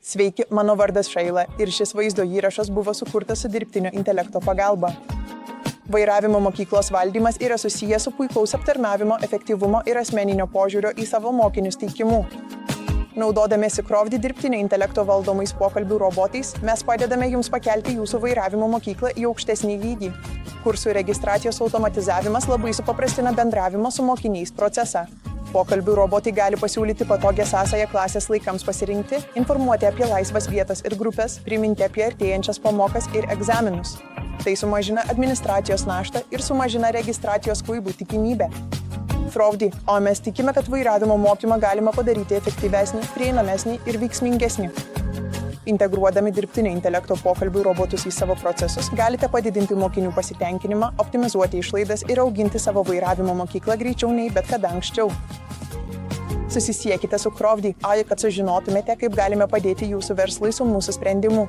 Sveiki, mano vardas Šaila ir šis vaizdo įrašas buvo sukurtas su dirbtinio intelekto pagalba. Vairavimo mokyklos valdymas yra susijęs su puikaus aptarnavimo, efektyvumo ir asmeninio požiūrio į savo mokinius teikimu. Naudodamiesi Crofdy dirbtinio intelekto valdomais pokalbių robotais, mes padedame jums pakelti jūsų vairavimo mokyklą į aukštesnį lygį. Kursų registracijos automatizavimas labai supaprastina bendravimo su mokiniais procesą. Pokalbių robotai gali pasiūlyti patogią sąsają klasės laikams pasirinkti, informuoti apie laisvas vietas ir grupės, priminti apie artėjančias pamokas ir egzaminus. Tai sumažina administracijos naštą ir sumažina registracijos klaidų tikimybę. Crofdy, o mes tikime, kad vairavimo mokymą galima padaryti efektyvesnį, prieinamesnį ir veiksmingesnį. Integruodami dirbtinio intelekto pokalbių robotus į savo procesus, galite padidinti mokinių pasitenkinimą, optimizuoti išlaidas ir auginti savo vairavimo mokyklą greičiau nei bet kada anksčiau. Susisiekite su Crofdy, kad sužinotumėte, kaip galime padėti jūsų verslui su mūsų sprendimu.